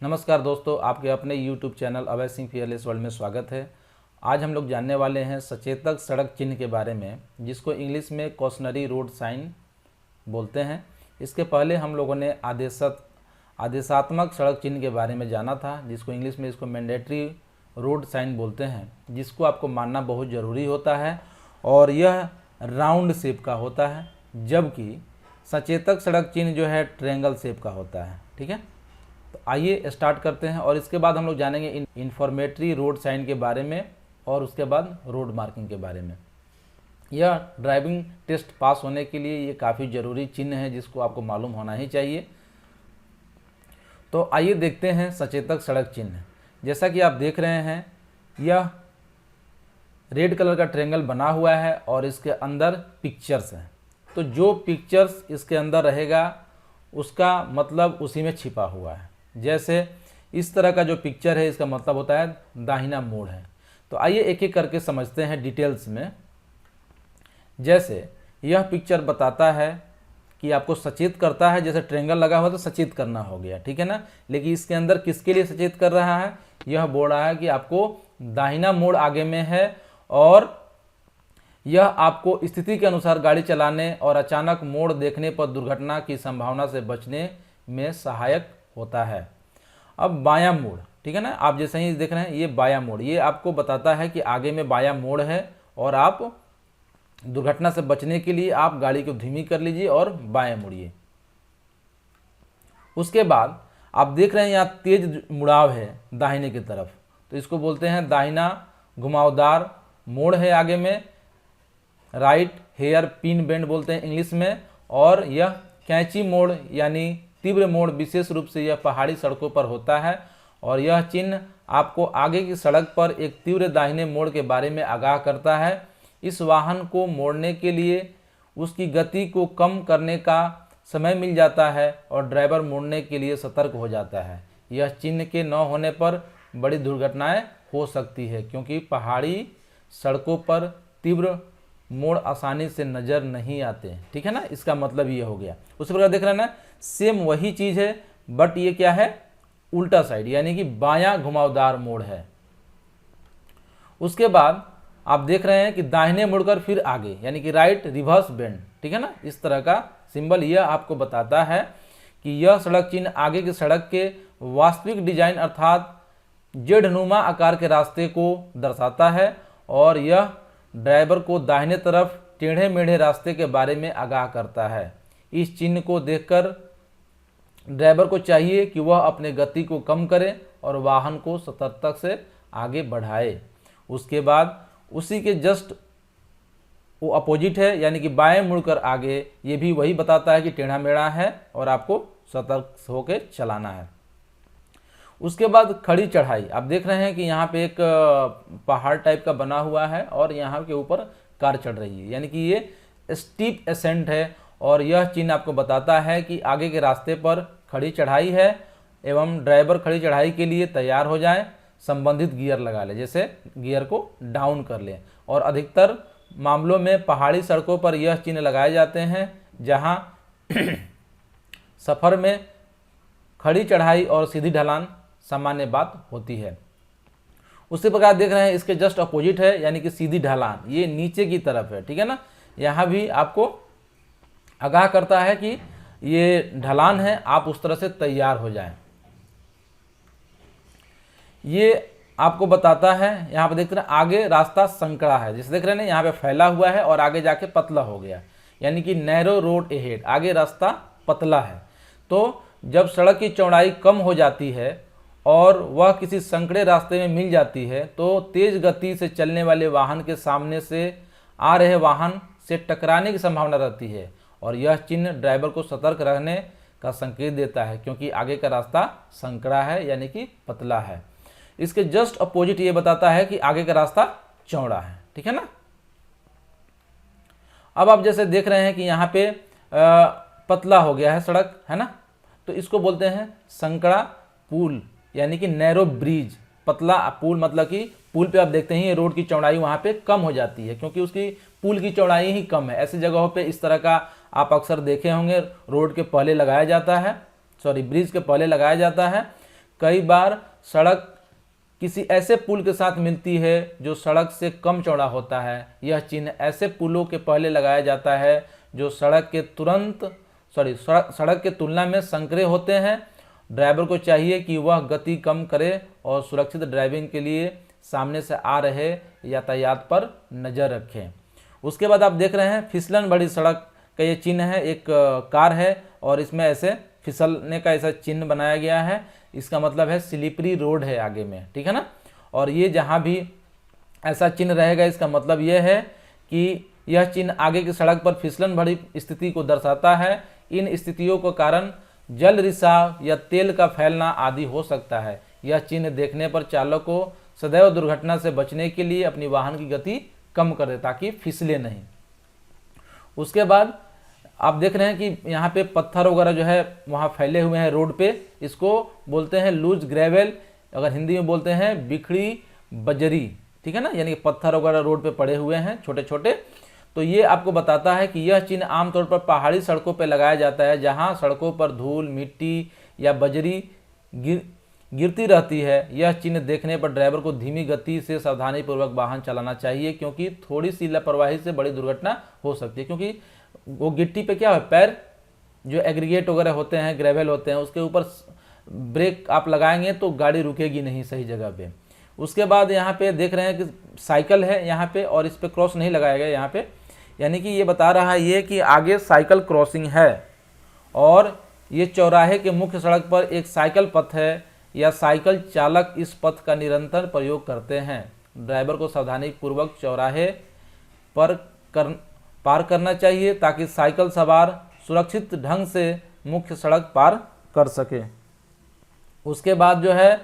नमस्कार दोस्तों, आपके अपने YouTube channel Abhay Singh fearless world में स्वागत है। आज हम लोग जानने वाले हैं सचेतक सड़क चिन्ह के बारे में, जिसको इंग्लिश में कॉशनरी रोड साइन बोलते हैं। इसके पहले हम लोगों ने आदेशात्मक सड़क चिन्ह के बारे में जाना था, जिसको इंग्लिश में इसको मैंडेटरी रोड साइन बोलते हैं, जिसको आपको मानना बहुत ज़रूरी होता है और यह राउंड शेप का होता है, जबकि सचेतक सड़क चिन्ह जो है ट्रायंगल शेप का होता है। ठीक है, तो आइए स्टार्ट करते हैं और इसके बाद हम लोग जानेंगे इन्फॉर्मेटरी रोड साइन के बारे में और उसके बाद रोड मार्किंग के बारे में। यह ड्राइविंग टेस्ट पास होने के लिए ये काफ़ी ज़रूरी चिन्ह है, जिसको आपको मालूम होना ही चाहिए। तो आइए देखते हैं सचेतक सड़क चिन्ह। जैसा कि आप देख रहे हैं, यह रेड कलर का ट्रायंगल बना हुआ है और इसके अंदर पिक्चर्स हैं। तो जो पिक्चर्स इसके अंदर रहेगा उसका मतलब उसी में छिपा हुआ है। जैसे इस तरह का जो पिक्चर है, इसका मतलब होता है दाहिना मोड़ है। तो आइए एक एक करके समझते हैं डिटेल्स में। जैसे यह पिक्चर बताता है कि आपको सचेत करता है, जैसे ट्रायंगल लगा हुआ तो सचेत करना हो गया, ठीक है ना। लेकिन इसके अंदर किसके लिए सचेत कर रहा है, यह बोल रहा है कि आपको दाहिना मोड़ आगे में है और यह आपको स्थिति के अनुसार गाड़ी चलाने और अचानक मोड़ देखने पर दुर्घटना की संभावना से बचने में सहायक होता है। अब बायां मोड़, ठीक है ना, आप जैसे ही देख रहे हैं ये बायां मोड़, ये आपको बताता है कि आगे में बायां मोड़ है और आप दुर्घटना से बचने के लिए आप गाड़ी को धीमी कर लीजिए और बाएं मुड़िए। उसके बाद आप देख रहे हैं यहाँ तेज मुड़ाव है दाहिने की तरफ, तो इसको बोलते हैं दाहिना घुमावदार मोड़ है आगे में, राइट हेयर पिन बेंड बोलते हैं इंग्लिश में। और यह कैंची मोड़ यानी तीव्र मोड़ विशेष रूप से यह पहाड़ी सड़कों पर होता है और यह चिन्ह आपको आगे की सड़क पर एक तीव्र दाहिने मोड़ के बारे में आगाह करता है। इस वाहन को मोड़ने के लिए उसकी गति को कम करने का समय मिल जाता है और ड्राइवर मोड़ने के लिए सतर्क हो जाता है। यह चिन्ह के न होने पर बड़ी दुर्घटनाएं हो सकती है, क्योंकि पहाड़ी सड़कों पर तीव्र मोड़ आसानी से नज़र नहीं आते हैं। ठीक है ना, इसका मतलब ये हो गया। उसी प्रकार देख रहे हैं ना, सेम वही चीज़ है, बट ये क्या है, उल्टा साइड, यानी कि बायां घुमावदार मोड़ है। उसके बाद आप देख रहे हैं कि दाहिने मुड़कर फिर आगे, यानी कि राइट रिवर्स बेंड। ठीक है ना, इस तरह का सिंबल यह आपको बताता है कि यह सड़क चिन्ह आगे की सड़क के वास्तविक डिजाइन अर्थात जेडनुमा आकार के रास्ते को दर्शाता है और यह ड्राइवर को दाहिने तरफ टेढ़े मेढ़े रास्ते के बारे में आगाह करता है। इस चिन्ह को देखकर ड्राइवर को चाहिए कि वह अपने गति को कम करे और वाहन को सतर्कता से आगे बढ़ाए। उसके बाद उसी के जस्ट वो अपोजिट है, यानी कि बाएं मुड़कर आगे, ये भी वही बताता है कि टेढ़ा मेढ़ा है और आपको सतर्क होकर चलाना है। उसके बाद खड़ी चढ़ाई, आप देख रहे हैं कि यहाँ पे एक पहाड़ टाइप का बना हुआ है और यहाँ के ऊपर कार चढ़ रही है, यानी कि ये स्टीप असेंट है और यह चिन्ह आपको बताता है कि आगे के रास्ते पर खड़ी चढ़ाई है एवं ड्राइवर खड़ी चढ़ाई के लिए तैयार हो जाए, संबंधित गियर लगा ले, जैसे गियर को डाउन कर ले। और अधिकतर मामलों में पहाड़ी सड़कों पर यह चिन्ह लगाए जाते हैं जहाँ सफ़र में खड़ी चढ़ाई और सीधी ढलान सामान्य बात होती है। उसी प्रकार देख रहे हैं इसके जस्ट अपोजिट है, यानी कि सीधी ढलान, ये नीचे की तरफ है। ठीक है ना, यहाँ भी आपको आगाह करता है कि ये ढलान है, आप उस तरह से तैयार हो जाएं। ये आपको बताता है, यहाँ पे देख रहे हैं आगे रास्ता संकरा है, जैसे देख रहे हैं यहाँ पे फैला हुआ है और आगे जाके पतला हो गया, यानी कि नैरो रोड अहेड, आगे रास्ता पतला है। तो जब सड़क की चौड़ाई कम हो जाती है और वह किसी संकरे रास्ते में मिल जाती है, तो तेज गति से चलने वाले वाहन के सामने से आ रहे वाहन से टकराने की संभावना रहती है और यह चिन्ह ड्राइवर को सतर्क रहने का संकेत देता है, क्योंकि आगे का रास्ता संकरा है, यानी कि पतला है। इसके जस्ट अपोजिट ये बताता है कि आगे का रास्ता चौड़ा है। ठीक है ना, अब आप जैसे देख रहे हैं कि यहाँ पे पतला हो गया है सड़क, है ना, तो इसको बोलते हैं संकरा पुल, यानी कि नैरो ब्रिज। पतला पुल मतलब कि पुल पे आप देखते हैं रोड की चौड़ाई वहाँ पे कम हो जाती है, क्योंकि उसकी पुल की चौड़ाई ही कम है। ऐसी जगहों पे इस तरह का आप अक्सर देखे होंगे, रोड के पहले लगाया जाता है, ब्रिज के पहले लगाया जाता है, कई बार सड़क किसी ऐसे पुल के साथ मिलती है जो सड़क से कम चौड़ा होता है। यह चिन्ह ऐसे पुलों के पहले लगाया जाता है जो सड़क के तुलना में संकरे होते हैं। ड्राइवर को चाहिए कि वह गति कम करे और सुरक्षित ड्राइविंग के लिए सामने से आ रहे यातायात पर नज़र रखें। उसके बाद आप देख रहे हैं फिसलन भरी सड़क का ये चिन्ह है। एक कार है और इसमें ऐसे फिसलने का ऐसा चिन्ह बनाया गया है। इसका मतलब है स्लिपरी रोड है आगे में, ठीक है ना। और ये जहाँ भी ऐसा चिन्ह रहेगा इसका मतलब ये है कि यह चिन्ह आगे की सड़क पर फिसलन भरी स्थिति को दर्शाता है। इन स्थितियों के कारण जल रिसाव या तेल का फैलना आदि हो सकता है। यह चिन्ह देखने पर चालक को सदैव दुर्घटना से बचने के लिए अपनी वाहन की गति कम कर दे ताकि फिसले नहीं। उसके बाद आप देख रहे हैं कि यहाँ पे पत्थर वगैरह जो है वहाँ फैले हुए हैं रोड पे। इसको बोलते हैं लूज ग्रेवल, अगर हिंदी में बोलते हैं बिखड़ी बजरी, ठीक है ना, यानी कि पत्थर वगैरह रोड पे पड़े हुए हैं छोटे छोटे। तो ये आपको बताता है कि यह चिन्ह आमतौर पर पहाड़ी सड़कों पे लगाया जाता है जहाँ सड़कों पर धूल, मिट्टी या बजरी गिरती रहती है। यह चिन्ह देखने पर ड्राइवर को धीमी गति से सावधानीपूर्वक वाहन चलाना चाहिए, क्योंकि थोड़ी सी लापरवाही से बड़ी दुर्घटना हो सकती है। क्योंकि वो गिट्टी पे क्या है, पैर जो एग्रीगेट वगैरह होते हैं, ग्रेवल होते हैं, उसके ऊपर ब्रेक आप लगाएंगे तो गाड़ी रुकेगी नहीं सही जगह पे। उसके बाद यहाँ पे देख रहे हैं कि साइकिल है यहाँ पे और इस पे क्रॉस नहीं लगाया गया यहाँ पे, यानी कि ये बता रहा है ये कि आगे साइकिल क्रॉसिंग है और ये चौराहे के मुख्य सड़क पर एक साइकिल पथ है या साइकिल चालक इस पथ का निरंतर प्रयोग करते हैं। ड्राइवर को सावधानीपूर्वक चौराहे पर पार करना चाहिए ताकि साइकिल सवार सुरक्षित ढंग से मुख्य सड़क पार कर सके। उसके बाद जो है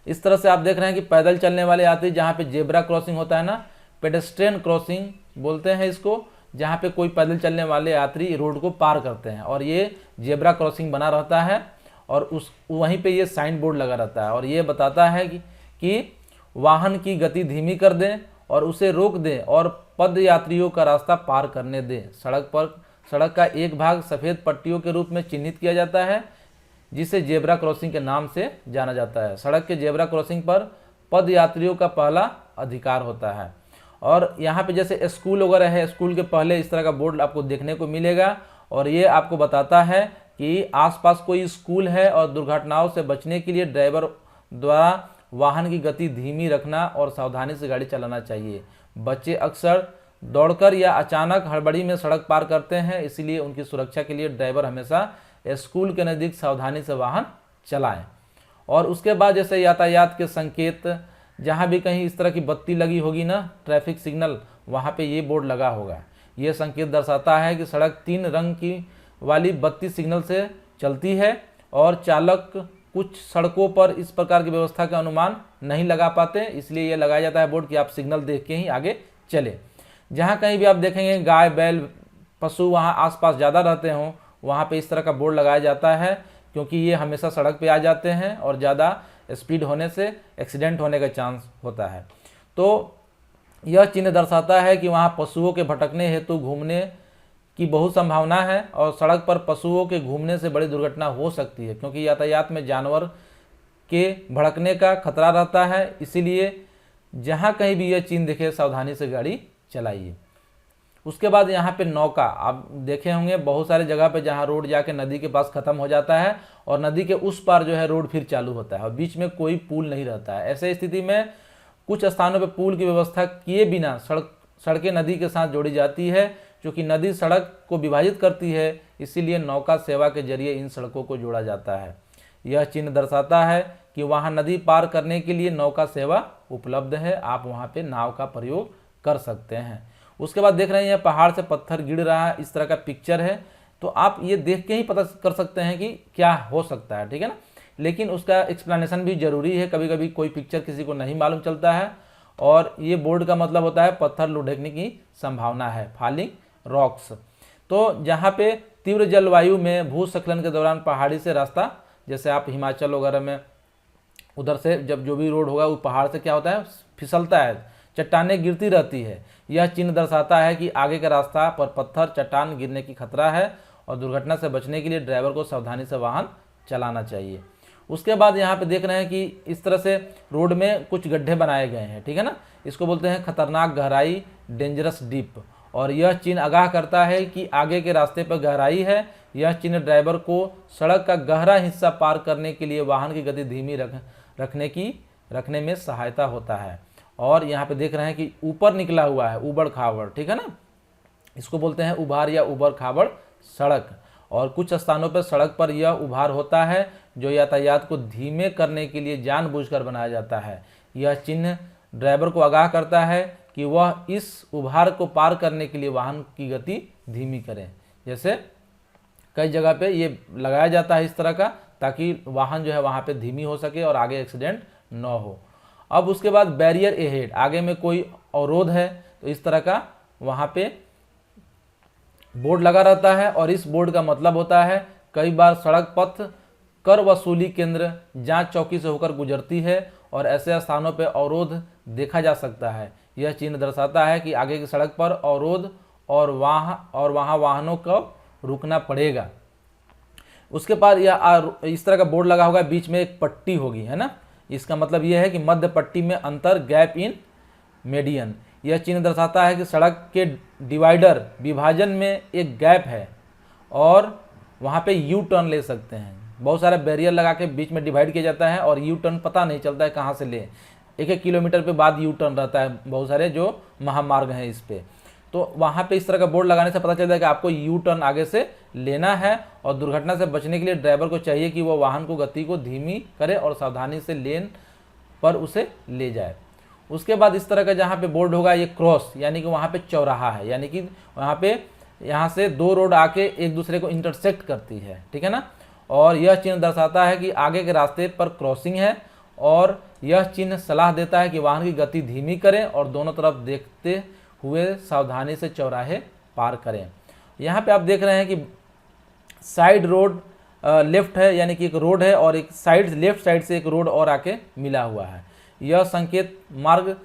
इस तरह से आप देख रहे हैं कि पैदल चलने वाले यात्री जहाँ पे जेब्रा क्रॉसिंग होता है ना, पेडेस्ट्रियन क्रॉसिंग बोलते हैं इसको, जहाँ पे कोई पैदल चलने वाले यात्री रोड को पार करते हैं और ये जेब्रा क्रॉसिंग बना रहता है और उस वहीं पे ये साइन बोर्ड लगा रहता है और ये बताता है कि वाहन की गति धीमी कर दें और उसे रोक दें और पद यात्रियों का रास्ता पार करने दें। सड़क का एक भाग सफ़ेद पट्टियों के रूप में चिन्हित किया जाता है जिसे जेब्रा क्रॉसिंग के नाम से जाना जाता है। सड़क के जेब्रा क्रॉसिंग पर पद यात्रियों का पहला अधिकार होता है। और यहाँ पे जैसे स्कूल वगैरह है, स्कूल के पहले इस तरह का बोर्ड आपको देखने को मिलेगा और ये आपको बताता है कि आसपास कोई स्कूल है और दुर्घटनाओं से बचने के लिए ड्राइवर द्वारा वाहन की गति धीमी रखना और सावधानी से गाड़ी चलाना चाहिए। बच्चे अक्सर दौड़कर या अचानक हड़बड़ी में सड़क पार करते हैं, इसलिए उनकी सुरक्षा के लिए ड्राइवर हमेशा स्कूल के नज़दीक सावधानी से वाहन चलाएं। और उसके बाद जैसे यातायात के संकेत, जहाँ भी कहीं इस तरह की बत्ती लगी होगी ना, ट्रैफिक सिग्नल, वहाँ पे ये बोर्ड लगा होगा। ये संकेत दर्शाता है कि सड़क 3 रंग की वाली बत्ती सिग्नल से चलती है और चालक कुछ सड़कों पर इस प्रकार की व्यवस्था का अनुमान नहीं लगा पाते, इसलिए यह लगाया जाता है बोर्ड कि आप सिग्नल देख के ही आगे चले। जहाँ कहीं भी आप देखेंगे गाय बैल पशु वहाँ आसपास ज़्यादा रहते हों, वहाँ पे इस तरह का बोर्ड लगाया जाता है, क्योंकि ये हमेशा सड़क पे आ जाते हैं और ज़्यादा स्पीड होने से एक्सीडेंट होने का चांस होता है। तो यह चिन्ह दर्शाता है कि वहाँ पशुओं के भटकने हेतु घूमने की बहुत संभावना है और सड़क पर पशुओं के घूमने से बड़ी दुर्घटना हो सकती है, क्योंकि यातायात में जानवर के भड़कने का खतरा रहता है। इसीलिए जहाँ कहीं भी यह चिन्ह दिखे सावधानी से गाड़ी चलाइए। उसके बाद यहाँ पे नौका, आप देखे होंगे बहुत सारे जगह पे जहाँ रोड जाके नदी के पास ख़त्म हो जाता है और नदी के उस पार जो है रोड फिर चालू होता है और बीच में कोई पुल नहीं रहता है। ऐसे स्थिति में कुछ स्थानों पे पुल की व्यवस्था किए बिना सड़कें नदी के साथ जोड़ी जाती है, क्योंकि नदी सड़क को विभाजित करती है, इसीलिए नौका सेवा के जरिए इन सड़कों को जोड़ा जाता है। यह चिन्ह दर्शाता है कि वहाँ नदी पार करने के लिए नौका सेवा उपलब्ध है, आप वहाँ पे नाव का प्रयोग कर सकते हैं। उसके बाद देख रहे हैं यह पहाड़ से पत्थर गिर रहा है, इस तरह का पिक्चर है, तो आप ये देख के ही पता कर सकते हैं कि क्या हो सकता है, ठीक है ना। लेकिन उसका एक्सप्लेनेशन भी जरूरी है, कभी कभी कोई पिक्चर किसी को नहीं मालूम चलता है। और ये बोर्ड का मतलब होता है पत्थर लुढ़कने की संभावना है, फॉलिंग रॉक्स। तो जहाँ पे तीव्र जलवायु में भूस्खलन के दौरान पहाड़ी से रास्ता, जैसे आप हिमाचल वगैरह में उधर से जब जो भी रोड होगा वो पहाड़ से क्या होता है, फिसलता है, चट्टानें गिरती रहती है। यह चिन्ह दर्शाता है कि आगे का रास्ता पर पत्थर चट्टान गिरने की खतरा है और दुर्घटना से बचने के लिए ड्राइवर को सावधानी से वाहन चलाना चाहिए। उसके बाद यहाँ पे देख रहे हैं कि इस तरह से रोड में कुछ गड्ढे बनाए गए हैं, ठीक है ना। इसको बोलते हैं खतरनाक गहराई, डेंजरस डीप। और यह चिन्ह आगाह करता है कि आगे के रास्ते पर गहराई है। यह चिन्ह ड्राइवर को सड़क का गहरा हिस्सा पार करने के लिए वाहन की गति धीमी रखने में सहायता होता है। और यहाँ पे देख रहे हैं कि ऊपर निकला हुआ है उबड़ खाबड़, ठीक है ना, इसको बोलते हैं उभार या उबड़ खाबड़ सड़क। और कुछ स्थानों पर सड़क पर यह उभार होता है जो यातायात को धीमे करने के लिए जानबूझकर बनाया जाता है। यह चिन्ह ड्राइवर को आगाह करता है कि वह इस उभार को पार करने के लिए वाहन की गति धीमी करें। जैसे कई जगह पे ये लगाया जाता है इस तरह का, ताकि वाहन जो है वहाँ पे धीमी हो सके और आगे एक्सीडेंट न हो। अब उसके बाद बैरियर एहेड, आगे में कोई अवरोध है तो इस तरह का वहाँ पे बोर्ड लगा रहता है। और इस बोर्ड का मतलब होता है कई बार सड़क पथ कर वसूली केंद्र जांच चौकी से होकर गुजरती है और ऐसे स्थानों पर अवरोध देखा जा सकता है। यह चिन्ह दर्शाता है कि आगे की सड़क पर अवरोध और वहाँ वाहनों को रुकना पड़ेगा। उसके बाद यह इस तरह का बोर्ड लगा होगा, बीच में एक पट्टी होगी, है ना। इसका मतलब यह है कि मध्य पट्टी में अंतर, गैप इन मेडियन। यह चिन्ह दर्शाता है कि सड़क के डिवाइडर विभाजन में एक गैप है और वहाँ पे यू टर्न ले सकते हैं। बहुत सारा बैरियर लगा के बीच में डिवाइड किया जाता है और यू टर्न पता नहीं चलता है कहाँ से ले। 1-1 किलोमीटर पे बाद यू टर्न रहता है, बहुत सारे जो महामार्ग हैं इस पे। तो वहाँ पे इस तरह का बोर्ड लगाने से पता चलता है कि आपको यू टर्न आगे से लेना है। और दुर्घटना से बचने के लिए ड्राइवर को चाहिए कि वो वाहन को गति को धीमी करे और सावधानी से लेन पर उसे ले जाए। उसके बाद इस तरह का जहाँ पे बोर्ड होगा ये क्रॉस, यानी कि वहाँ पे चौराहा है, यानी कि वहाँ पे यहाँ से दो रोड आके एक दूसरे को इंटरसेक्ट करती है, ठीक है ना। और यह चिन्ह दर्शाता है कि आगे के रास्ते पर क्रॉसिंग है और यह चिन्ह सलाह देता है कि वाहन की गति धीमी करें और दोनों तरफ देखते हुए सावधानी से चौराहे पार करें। यहाँ पे आप देख रहे हैं कि साइड रोड लेफ्ट है, यानी कि एक रोड है और एक साइड लेफ्ट साइड से एक रोड और आके मिला हुआ है। यह संकेत मार्ग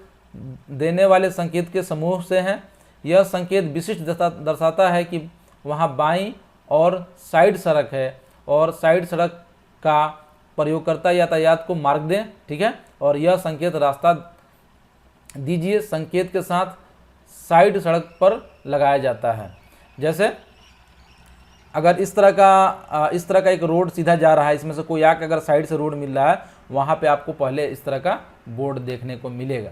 देने वाले संकेत के समूह से हैं। यह संकेत विशिष्ट दर्शाता है कि वहाँ बाईं और साइड सड़क है और साइड सड़क का प्रयोगकर्ता यातायात को मार्ग दें, ठीक है। और यह संकेत रास्ता दीजिए संकेत के साथ साइड सड़क पर लगाया जाता है। जैसे अगर इस तरह का एक रोड सीधा जा रहा है, इसमें से कोई आके अगर साइड से रोड मिल रहा है, वहाँ पे आपको पहले इस तरह का बोर्ड देखने को मिलेगा।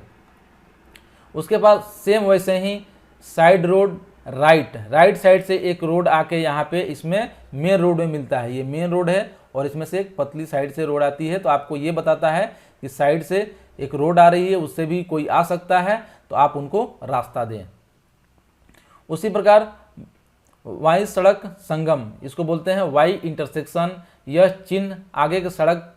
उसके बाद सेम वैसे ही साइड रोड राइट साइड से एक रोड आके यहाँ पे इसमें मेन रोड में मिलता है। ये मेन रोड है और इसमें से एक पतली साइड से रोड आती है, तो आपको ये बताता है कि साइड से एक रोड आ रही है, उससे भी कोई आ सकता है, तो आप उनको रास्ता दें। उसी प्रकार वाई सड़क संगम, इसको बोलते हैं वाई इंटरसेक्शन। यह चिन्ह आगे की सड़क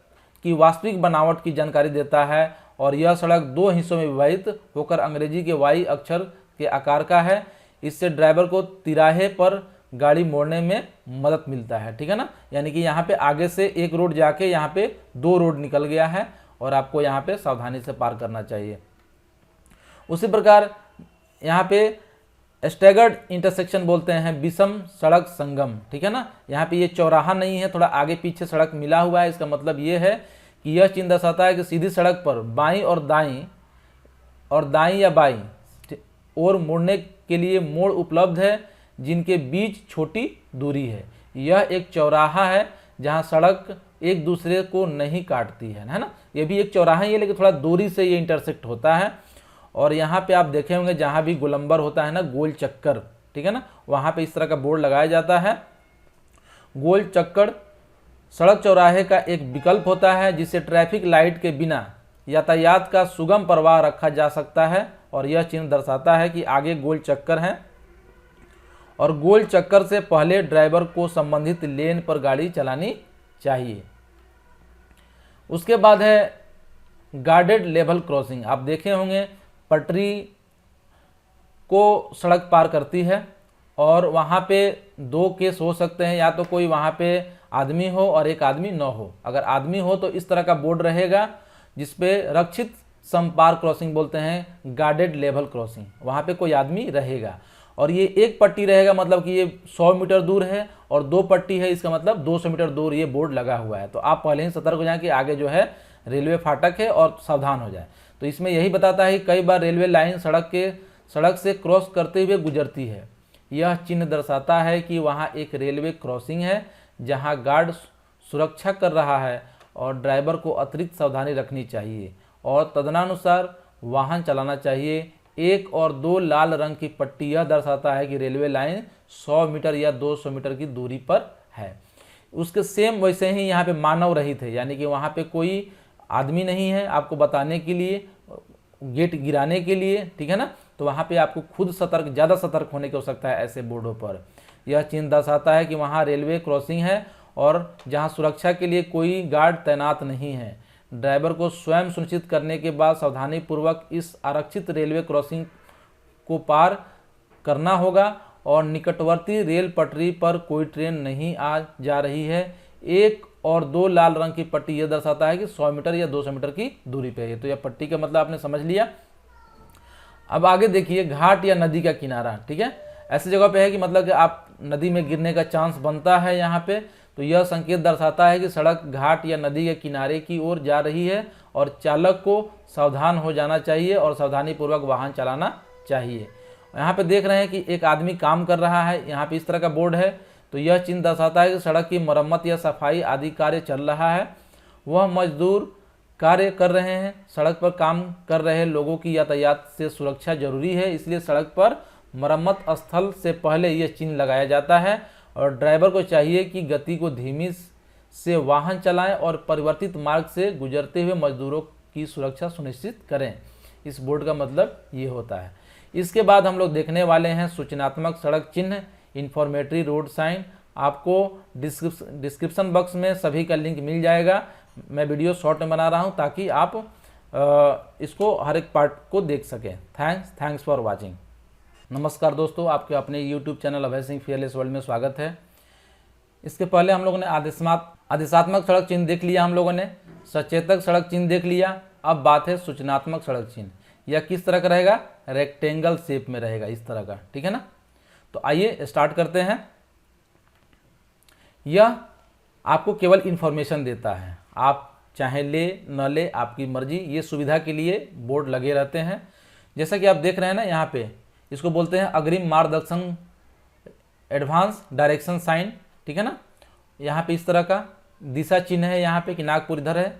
की वास्तविक बनावट की जानकारी देता है और यह सड़क दो हिस्सों में विभाजित होकर अंग्रेजी के वाई अक्षर के आकार का है। इससे ड्राइवर को तिराहे पर गाड़ी मोड़ने में मदद मिलता है, ठीक है ना। यानी कि यहाँ पे आगे से एक रोड जाके यहाँ पे दो रोड निकल गया है और आपको यहाँ पे सावधानी से पार करना चाहिए। उसी प्रकार यहाँ पे स्टैगर्ड इंटरसेक्शन बोलते हैं विषम सड़क संगम, ठीक है ना। यहाँ पे ये चौराहा नहीं है, थोड़ा आगे पीछे सड़क मिला हुआ है। इसका मतलब ये है कि यह चिन्ह दर्शाता है कि सीधी सड़क पर बाईं और दाईं या बाईं और मुड़ने के लिए मोड़ उपलब्ध है जिनके बीच छोटी दूरी है। यह एक चौराहा है जहाँ सड़क एक दूसरे को नहीं काटती है ना। ये भी एक चौराहा ही है लेकिन थोड़ा दूरी से ये इंटरसेक्ट होता है। और यहाँ पे आप देखे होंगे जहाँ भी गोलंबर होता है ना, गोल चक्कर, ठीक है ना, वहाँ पे इस तरह का बोर्ड लगाया जाता है। गोल चक्कर सड़क चौराहे का एक विकल्प होता है जिससे ट्रैफिक लाइट के बिना यातायात का सुगम प्रवाह रखा जा सकता है। और यह चिन्ह दर्शाता है कि आगे गोल चक्कर है और गोल चक्कर से पहले ड्राइवर को संबंधित लेन पर गाड़ी चलानी चाहिए। उसके बाद है गार्डेड लेवल क्रॉसिंग। आप देखे होंगे पटरी को सड़क पार करती है और वहाँ पे दो केस हो सकते हैं, या तो कोई वहाँ पे आदमी हो और एक आदमी न हो। अगर आदमी हो तो इस तरह का बोर्ड रहेगा जिसपे रक्षित समपार क्रॉसिंग बोलते हैं, गार्डेड लेवल क्रॉसिंग, वहाँ पे कोई आदमी रहेगा। और ये एक पट्टी रहेगा मतलब कि ये 100 मीटर दूर है, और 2 पट्टी है इसका मतलब 200 मीटर दूर ये बोर्ड लगा हुआ है। तो आप पहले ही सतर्क हो जाएं कि आगे जो है रेलवे फाटक है और सावधान हो जाए। तो इसमें यही बताता है कि कई बार रेलवे लाइन सड़क से क्रॉस करते हुए गुजरती है। यह चिन्ह दर्शाता है कि वहाँ एक रेलवे क्रॉसिंग है जहाँ गार्ड सुरक्षा कर रहा है और ड्राइवर को अतिरिक्त सावधानी रखनी चाहिए और तदनुसार वाहन चलाना चाहिए। 1 और 2 लाल रंग की पट्टी यह दर्शाता है कि रेलवे लाइन 100 मीटर या 200 मीटर की दूरी पर है। उसके सेम वैसे ही यहाँ पे मानव रहित है, यानी कि वहाँ पे कोई आदमी नहीं है आपको बताने के लिए, गेट गिराने के लिए, ठीक है ना। तो वहाँ पे आपको खुद ज़्यादा सतर्क होने की आवश्यकता है ऐसे बोर्डों पर। यह चिन्ह दर्शाता है कि वहाँ रेलवे क्रॉसिंग है और जहाँ सुरक्षा के लिए कोई गार्ड तैनात नहीं है। ड्राइवर को स्वयं सुनिश्चित करने के बाद सावधानीपूर्वक इस आरक्षित रेलवे क्रॉसिंग को पार करना होगा और निकटवर्ती रेल पटरी पर कोई ट्रेन नहीं आ जा रही है। 1 और 2 लाल रंग की पट्टी यह दर्शाता है कि 100 मीटर या 200 मीटर की दूरी पे है। तो यह पट्टी का मतलब आपने समझ लिया। अब आगे देखिए, घाट या नदी का किनारा, ठीक है। ऐसी जगह पे है कि मतलब कि आप नदी में गिरने का चांस बनता है यहाँ पे, तो यह संकेत दर्शाता है कि सड़क घाट या नदी के किनारे की ओर जा रही है और चालक को सावधान हो जाना चाहिए और सावधानीपूर्वक वाहन चलाना चाहिए। यहाँ पे देख रहे हैं कि एक आदमी काम कर रहा है, यहाँ पे इस तरह का बोर्ड है। तो यह चिन्ह दर्शाता है कि सड़क की मरम्मत या सफाई आदि कार्य चल रहा है। वह मजदूर कार्य कर रहे हैं। सड़क पर काम कर रहे लोगों की यातायात से सुरक्षा जरूरी है, इसलिए सड़क पर मरम्मत स्थल से पहले यह चिन्ह लगाया जाता है और ड्राइवर को चाहिए कि गति को धीमी से वाहन चलाएं और परिवर्तित मार्ग से गुजरते हुए मजदूरों की सुरक्षा सुनिश्चित करें। इस बोर्ड का मतलब ये होता है। इसके बाद हम लोग देखने वाले हैं सूचनात्मक सड़क चिन्ह, इंफॉर्मेटरी रोड साइन। आपको डिस्क्रिप्शन बॉक्स में सभी का लिंक मिल जाएगा। मैं वीडियो शॉर्ट में बना रहा हूँ ताकि आप इसको हर एक पार्ट को देख सकें। Thanks for watching. नमस्कार दोस्तों, आपके अपने YouTube channel Abhay Singh fearless world में स्वागत है। इसके पहले हम लोगों ने आदेशात्मक सड़क चिन्ह देख लिया, हम लोगों ने सचेतक सड़क चिन्ह देख लिया। अब बात है सूचनात्मक सड़क चिन्ह। यह किस तरह का रहेगा? रेक्टेंगल शेप में रहेगा, इस तरह का, ठीक है ना। तो आइए स्टार्ट करते हैं। यह आपको केवल इंफॉर्मेशन देता है, आप चाहे ले न ले आपकी मर्जी। ये सुविधा के लिए बोर्ड लगे रहते हैं। जैसा कि आप देख रहे हैं ना, यहाँ पे इसको बोलते हैं अग्रिम मार्गदर्शन, एडवांस डायरेक्शन साइन, ठीक है ना। यहाँ पे इस तरह का दिशा चिन्ह है, यहाँ पे कि नागपुर इधर है।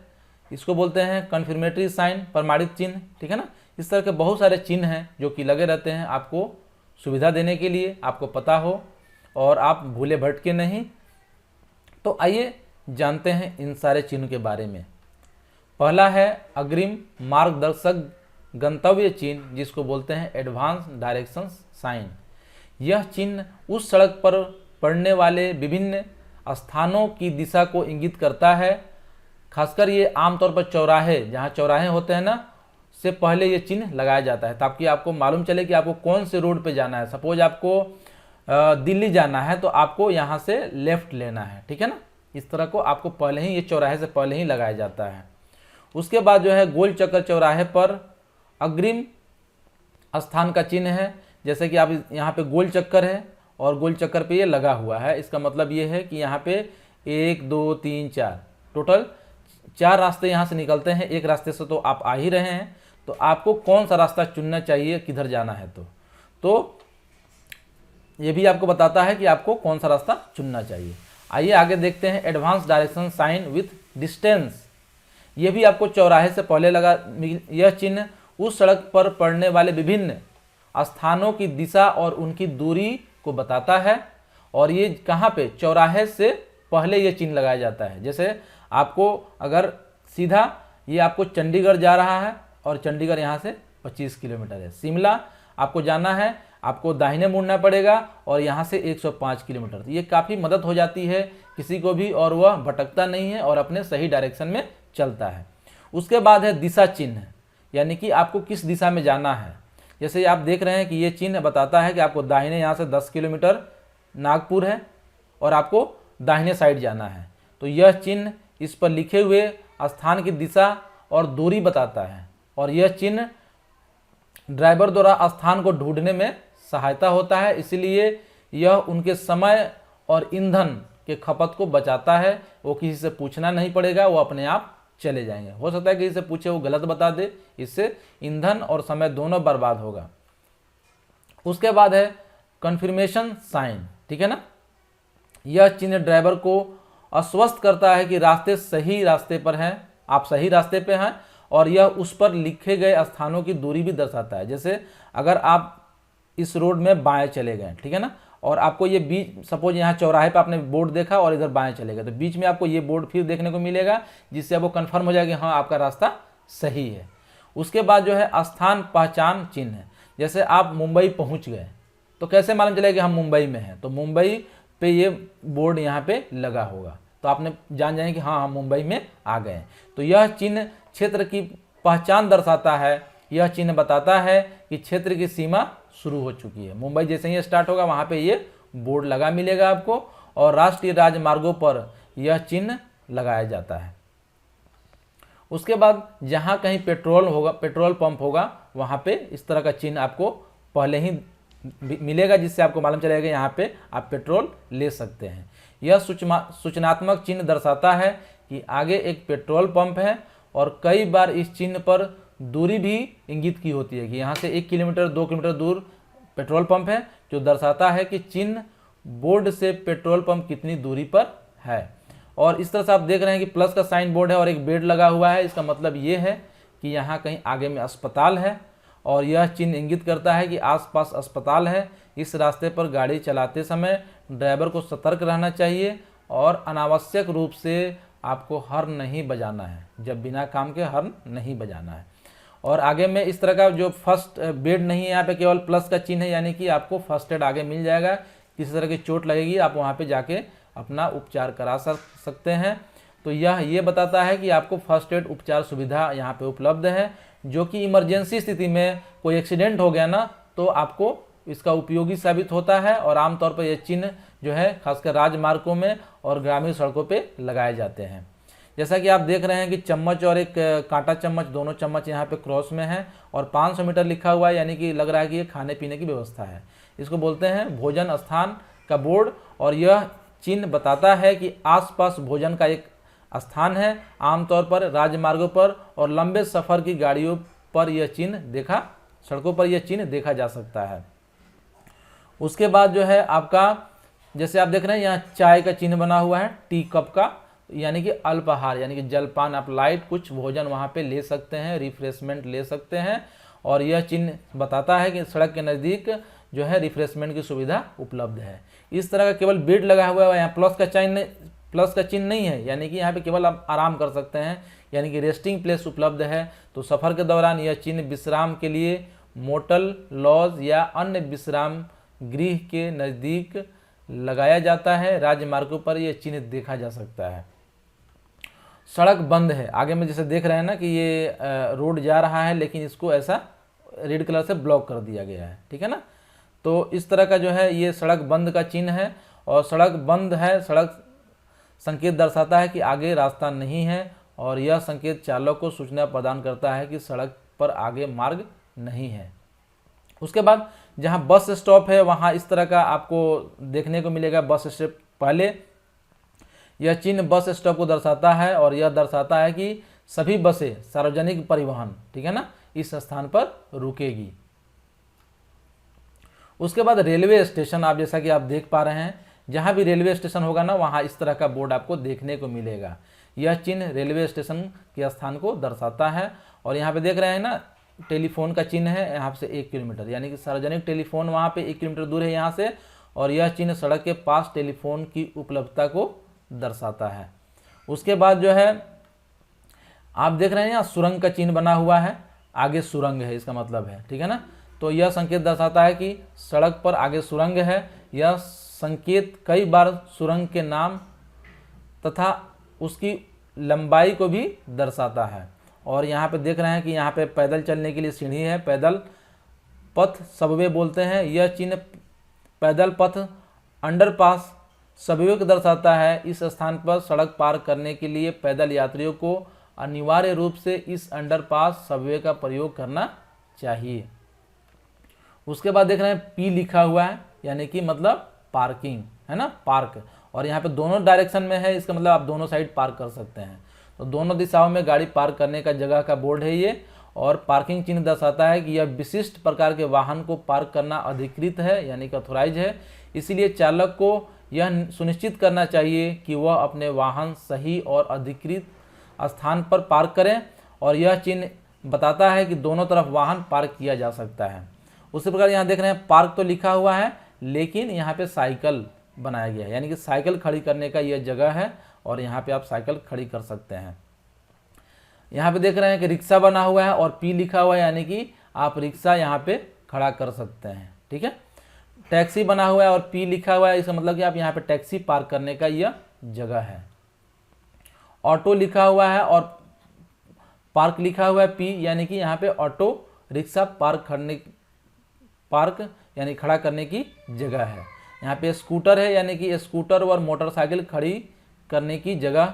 इसको बोलते हैं कन्फर्मेटरी साइन, प्रमाणित चिन्ह, ठीक है ना। इस तरह के बहुत सारे चिन्ह हैं जो कि लगे रहते हैं आपको सुविधा देने के लिए, आपको पता हो और आप भूले भटके नहीं। तो आइए जानते हैं इन सारे चिन्ह के बारे में। पहला है अग्रिम मार्गदर्शक गंतव्य चिन्ह, जिसको बोलते हैं एडवांस डायरेक्शन साइन। यह चिन्ह उस सड़क पर पड़ने वाले विभिन्न स्थानों की दिशा को इंगित करता है। खासकर ये आमतौर पर चौराहे, जहाँ चौराहे होते हैं ना, से पहले ये चिन्ह लगाया जाता है ताकि आपको मालूम चले कि आपको कौन से रोड पे जाना है। सपोज आपको दिल्ली जाना है तो आपको यहाँ से लेफ्ट लेना है, ठीक है ना। इस तरह को आपको पहले ही, ये चौराहे से पहले ही लगाया जाता है। उसके बाद जो है गोल चक्कर चौराहे पर अग्रिम स्थान का चिन्ह है। जैसे कि आप यहाँ पे गोल चक्कर है और गोल चक्कर पे ये लगा हुआ है। इसका मतलब ये है कि यहाँ पे 1 2 3 4 टोटल 4 रास्ते यहाँ से निकलते हैं। एक रास्ते से तो आप आ ही रहे हैं, तो आपको कौन सा रास्ता चुनना चाहिए, किधर जाना है। तो ये भी आपको बताता है कि आपको कौन सा रास्ता चुनना चाहिए। आइए आगे देखते हैं advance direction sign with distance. ये भी आपको चौराहे से पहले लगा। यह चिन्ह उस सड़क पर पड़ने वाले विभिन्न स्थानों की दिशा और उनकी दूरी को बताता है। और ये कहाँ पे? चौराहे से पहले ये चिन्ह लगाया जाता है। जैसे आपको अगर सीधा ये आपको चंडीगढ़ जा रहा है और चंडीगढ़ यहाँ से 25 किलोमीटर है। शिमला आपको जाना है, आपको दाहिने मुड़ना पड़ेगा और यहाँ से 105 किलोमीटर। ये काफ़ी मदद हो जाती है किसी को भी और वह भटकता नहीं है और अपने सही डायरेक्शन में चलता है। उसके बाद है दिशा चिन्ह, यानी कि आपको किस दिशा में जाना है। जैसे आप देख रहे हैं कि ये चिन्ह बताता है कि आपको दाहिने यहाँ से 10 किलोमीटर नागपुर है और आपको दाहिने साइड जाना है। तो यह चिन्ह इस पर लिखे हुए स्थान की दिशा और दूरी बताता है और यह चिन्ह ड्राइवर द्वारा स्थान को ढूंढने में सहायता होता है, इसलिए यह उनके समय और ईंधन के खपत को बचाता है। वो किसी से पूछना नहीं पड़ेगा, वो अपने आप चले जाएंगे। हो सकता है किसी से पूछे वो गलत बता दे, इससे ईंधन और समय दोनों बर्बाद होगा। उसके बाद है कन्फर्मेशन साइन, ठीक है ना। यह चिन्ह ड्राइवर को आश्वस्त करता है कि सही रास्ते पर हैं, आप सही रास्ते पे हैं, और यह उस पर लिखे गए स्थानों की दूरी भी दर्शाता है। जैसे अगर आप इस रोड में बाएं चले गए, ठीक है ना, और आपको ये बीच, सपोज यहाँ चौराहे पे आपने बोर्ड देखा और इधर बाएं चले गए, तो बीच में आपको ये बोर्ड फिर देखने को मिलेगा, जिससे आपको कन्फर्म हो जाएगा कि हाँ आपका रास्ता सही है। उसके बाद जो है स्थान पहचान चिन्ह है। जैसे आप मुंबई पहुँच गए तो कैसे मालूम चलेगा कि हम मुंबई में हैं, तो मुंबई पे ये बोर्ड यहाँ पे लगा होगा, तो आपने जान जाएंगे कि हाँ हम मुंबई में आ गए। तो यह चिन्ह क्षेत्र की पहचान दर्शाता है। यह चिन्ह बताता है कि क्षेत्र की सीमा शुरू हो चुकी है। मुंबई जैसे ही स्टार्ट होगा वहाँ पे ये बोर्ड लगा मिलेगा आपको, और राष्ट्रीय राजमार्गों पर यह चिन्ह लगाया जाता है। उसके बाद जहाँ कहीं पेट्रोल पंप होगा, वहाँ पे इस तरह का चिन्ह आपको पहले ही मिलेगा, जिससे आपको मालूम चलेगा यहाँ पे आप पेट्रोल ले सकते हैं। यह सूचनात्मक चिन्ह दर्शाता है कि आगे एक पेट्रोल पंप है, और कई बार इस चिन्ह पर दूरी भी इंगित की होती है कि यहाँ से 1 किलोमीटर 2 किलोमीटर दूर पेट्रोल पंप है, जो दर्शाता है कि चिन्ह बोर्ड से पेट्रोल पंप कितनी दूरी पर है। और इस तरह से आप देख रहे हैं कि प्लस का साइन बोर्ड है और एक बेड लगा हुआ है। इसका मतलब ये है कि यहाँ कहीं आगे में अस्पताल है, और यह चिन्ह इंगित करता है कि आसपास अस्पताल है। इस रास्ते पर गाड़ी चलाते समय ड्राइवर को सतर्क रहना चाहिए, और अनावश्यक रूप से आपको हॉर्न नहीं बजाना है, जब बिना काम के हॉर्न नहीं बजाना है। और आगे में इस तरह का जो फर्स्ट बेड नहीं है, यहाँ पे केवल प्लस का चिन्ह है, यानी कि आपको फर्स्ट एड आगे मिल जाएगा। किसी तरह की चोट लगेगी आप वहाँ पे जाके अपना उपचार करा सकते हैं। तो यह ये बताता है कि आपको फर्स्ट एड उपचार सुविधा यहाँ पे उपलब्ध है, जो कि इमरजेंसी स्थिति में कोई एक्सीडेंट हो गया ना, तो आपको इसका उपयोगी साबित होता है। और आमतौर पर यह चिन्ह जो है खासकर राजमार्गों में और ग्रामीण सड़कों पे लगाए जाते हैं। जैसा कि आप देख रहे हैं कि चम्मच और एक कांटा चम्मच, दोनों चम्मच यहाँ पे क्रॉस में है, और 500 मीटर लिखा हुआ है, यानी कि लग रहा है कि ये खाने पीने की व्यवस्था है। इसको बोलते हैं भोजन स्थान का बोर्ड, और यह चिन्ह बताता है कि आसपास भोजन का एक स्थान है। आमतौर पर राजमार्गों पर और लंबे सफ़र की गाड़ियों पर यह चिन्ह सड़कों पर यह चिन्ह देखा जा सकता है। उसके बाद जो है आपका, जैसे आप देख रहे हैं यहाँ चाय का चिन्ह बना हुआ है, टी कप का, यानी कि अल्पाहार, यानी कि जलपान, आप लाइट कुछ भोजन वहाँ पे ले सकते हैं, रिफ्रेशमेंट ले सकते हैं। और यह चिन्ह बताता है कि सड़क के नज़दीक जो है रिफ्रेशमेंट की सुविधा उपलब्ध है। इस तरह का केवल बेड लगा हुआ है, यहाँ प्लस का चिन्ह नहीं है, यानी कि यहाँ पे केवल आप आराम कर सकते हैं, यानी कि रेस्टिंग प्लेस उपलब्ध है। तो सफ़र के दौरान यह चिन्ह विश्राम के लिए मोटल, लॉज या अन्य विश्राम गृह के नज़दीक लगाया जाता है। राजमार्गों पर यह चिन्ह देखा जा सकता है। सड़क बंद है, आगे में जैसे देख रहे हैं ना कि ये रोड जा रहा है, लेकिन इसको ऐसा रेड कलर से ब्लॉक कर दिया गया है, ठीक है ना। तो इस तरह का जो है ये सड़क बंद का चिन्ह है। और सड़क बंद है, सड़क संकेत दर्शाता है कि आगे रास्ता नहीं है, और यह संकेत चालक को सूचना प्रदान करता है कि सड़क पर आगे मार्ग नहीं है। उसके बाद जहाँ बस स्टॉप है, वहाँ इस तरह का आपको देखने को मिलेगा बस स्टॉप पहले। यह चिन्ह बस स्टॉप को दर्शाता है, और यह दर्शाता है कि सभी बसें सार्वजनिक परिवहन, ठीक है ना, इस स्थान पर रुकेगी। उसके बाद रेलवे स्टेशन, आप जैसा कि आप देख पा रहे हैं, जहाँ भी रेलवे स्टेशन होगा ना, वहाँ इस तरह का बोर्ड आपको देखने को मिलेगा। यह चिन्ह रेलवे स्टेशन के स्थान को दर्शाता है। और यहाँ पे देख रहे हैं ना टेलीफोन का चिन्ह है, यहाँ से 1 किलोमीटर, यानी कि सार्वजनिक टेलीफोन वहाँ पे 1 किलोमीटर दूर है यहाँ से। और यह चिन्ह सड़क के पास टेलीफोन की उपलब्धता को दर्शाता है। उसके बाद जो है आप देख रहे हैं यहाँ सुरंग का चिन्ह बना हुआ है, आगे सुरंग है, इसका मतलब है, ठीक है ना। तो यह संकेत दर्शाता है कि सड़क पर आगे सुरंग है। यह संकेत कई बार सुरंग के नाम तथा उसकी लंबाई को भी दर्शाता है। और यहाँ पे देख रहे हैं कि यहाँ पे पैदल चलने के लिए सीढ़ी है, पैदल पथ सबवे बोलते हैं। यह चिन्ह पैदल पथ, अंडरपास, सबवे को दर्शाता है। इस स्थान पर सड़क पार करने के लिए पैदल यात्रियों को अनिवार्य रूप से इस अंडरपास, सबवे का प्रयोग करना चाहिए। उसके बाद देख रहे हैं पी लिखा हुआ है, यानी कि मतलब पार्किंग है ना, पार्क। और यहाँ पे दोनों डायरेक्शन में है, इसका मतलब आप दोनों साइड पार्क कर सकते हैं। तो दोनों दिशाओं में गाड़ी पार्क करने का जगह का बोर्ड है ये। और पार्किंग चिन्ह दर्शाता है कि यह विशिष्ट प्रकार के वाहन को पार्क करना अधिकृत है, यानी कि ऑथोराइज है। इसीलिए चालक को यह सुनिश्चित करना चाहिए कि वह अपने वाहन सही और अधिकृत स्थान पर पार्क करें। और यह चिन्ह बताता है कि दोनों तरफ वाहन पार्क किया जा सकता है। उसी प्रकार यहाँ देख रहे हैं पार्क तो लिखा हुआ है, लेकिन यहाँ पे साइकिल बनाया गया है, यानी कि साइकिल खड़ी करने का यह जगह है और यहाँ पे आप साइकिल खड़ी कर सकते हैं। यहाँ पे देख रहे हैं कि रिक्शा बना हुआ है और पी लिखा हुआ है, यानी कि आप रिक्शा यहाँ पे खड़ा कर सकते हैं। ठीक है, टैक्सी बना हुआ है और पी लिखा हुआ है, इसका मतलब कि आप यहाँ पे टैक्सी पार्क करने का यह जगह है। ऑटो लिखा हुआ है और पार्क लिखा हुआ है पी, यानी कि यहाँ पे ऑटो रिक्शा पार्क यानी खड़ा करने की जगह है। यहाँ पे स्कूटर है, यानी कि स्कूटर और मोटरसाइकिल खड़ी करने की जगह